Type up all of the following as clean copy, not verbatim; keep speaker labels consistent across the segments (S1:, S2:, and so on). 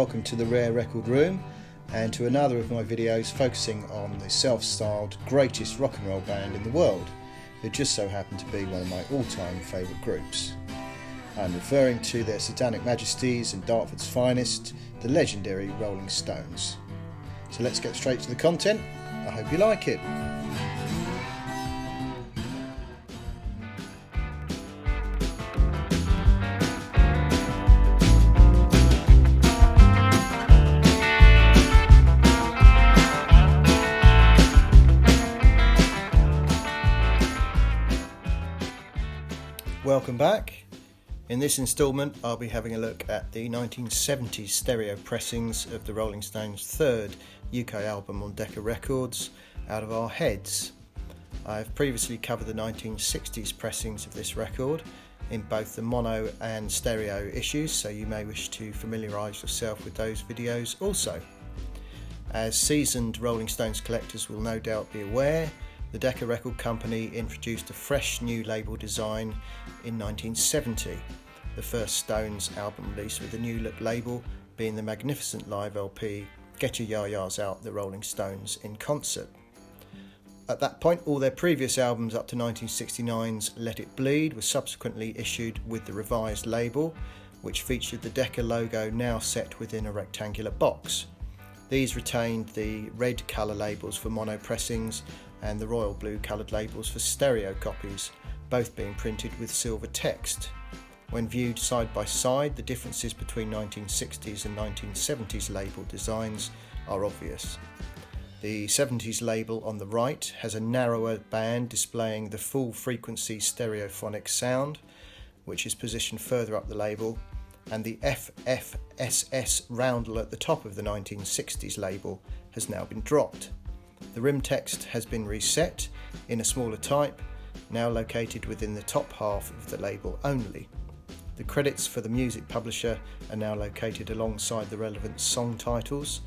S1: welcome to the Rare Record Room and to another of my videos focusing on the self-styled greatest rock and roll band in the world, who just so happen to be one of my all-time favourite groups. I'm referring to their Satanic Majesties and Dartford's finest, the legendary Rolling Stones. So let's get straight to the content. I hope you like it. Welcome back. In this instalment I'll be having a look at the 1970s stereo pressings of the Rolling Stones' third UK album on Decca Records, Out of Our Heads. I've previously covered the 1960s pressings of this record in both the mono and stereo issues, so you may wish to familiarise yourself with those videos also. As seasoned Rolling Stones collectors will no doubt be aware, the Decca Record Company introduced a fresh new label design in 1970, the first Stones album release with a new look label being the magnificent live LP Get Your Ya-Ya's Out, the Rolling Stones in Concert. At that point, all their previous albums up to 1969's Let It Bleed were subsequently issued with the revised label, which featured the Decca logo now set within a rectangular box. These retained the red colour labels for mono pressings and the royal blue coloured labels for stereo copies, both being printed with silver text. When viewed side by side, the differences between 1960s and 1970s label designs are obvious. The 70s label on the right has a narrower band displaying the full frequency stereophonic sound, which is positioned further up the label, and the FFSS roundel at the top of the 1960s label has now been dropped. The rim text has been reset in a smaller type, now located within the top half of the label only. The credits for the music publisher are now located alongside the relevant song titles,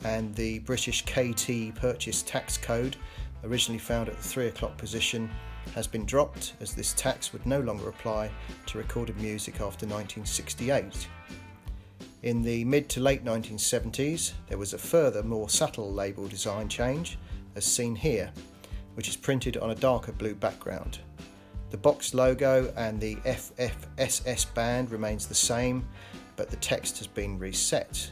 S1: and the British KT purchase tax code, originally found at the 3 o'clock position, has been dropped, as this tax would no longer apply to recorded music after 1968. In the mid to late 1970s, there was a further more subtle label design change, as seen here, which is printed on a darker blue background. The box logo and the FFSS band remains the same, but the text has been reset.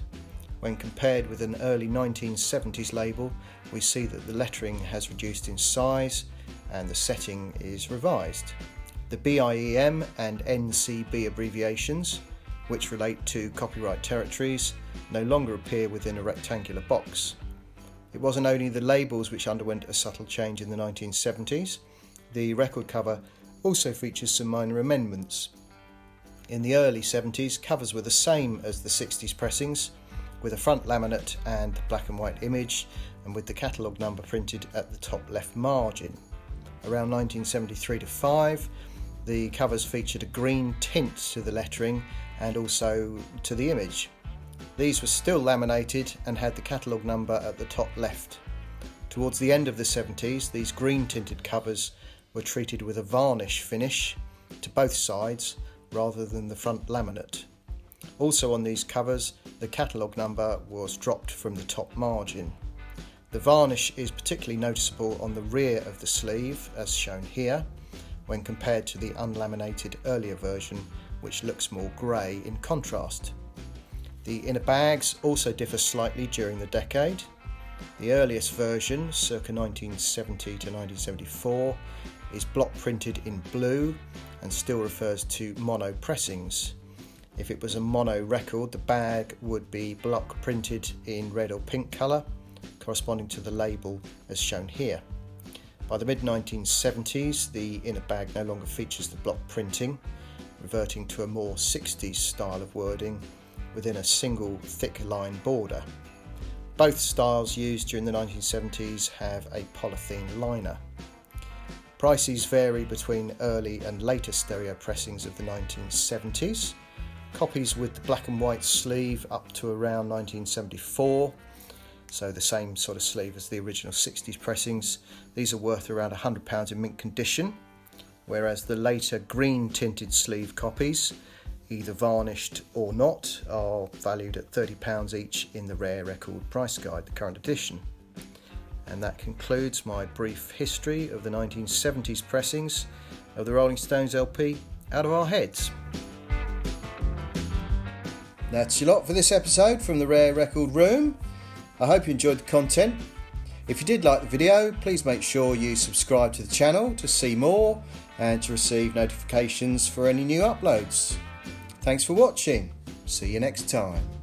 S1: When compared with an early 1970s label, we see that the lettering has reduced in size and the setting is revised. The BIEM and NCB abbreviations, which relate to copyright territories, no longer appear within a rectangular box. It wasn't only the labels which underwent a subtle change in the 1970s. The record cover also features some minor amendments. In the early 70s, covers were the same as the 60s pressings, with a front laminate and black and white image, and with the catalogue number printed at the top left margin. Around 1973 to 5, the covers featured a green tint to the lettering and also to the image. These were still laminated and had the catalogue number at the top left. Towards the end of the 70s, these green tinted covers were treated with a varnish finish to both sides rather than the front laminate. Also on these covers, the catalogue number was dropped from the top margin. The varnish is particularly noticeable on the rear of the sleeve, as shown here, when compared to the unlaminated earlier version, which looks more grey in contrast. The inner bags also differ slightly during the decade. The earliest version, circa 1970 to 1974, is block printed in blue and still refers to mono pressings. If it was a mono record, the bag would be block printed in red or pink colour, corresponding to the label as shown here. By the mid-1970s, the inner bag no longer features the block printing, reverting to a more 60s style of wording within a single thick line border. Both styles used during the 1970s have a polythene liner. Prices vary between early and later stereo pressings of the 1970s. Copies with the black and white sleeve up to around 1974, so the same sort of sleeve as the original 60s pressings. These are worth around £100 in mint condition, whereas the later green tinted sleeve copies either varnished or not, are valued at £30 each in the Rare Record price guide, the current edition. And that concludes my brief history of the 1970s pressings of the Rolling Stones LP Out of Our Heads. That's your lot for this episode from the Rare Record Room. I hope you enjoyed the content. If you did like the video, please make sure you subscribe to the channel to see more and to receive notifications for any new uploads. Thanks for watching. See you next time.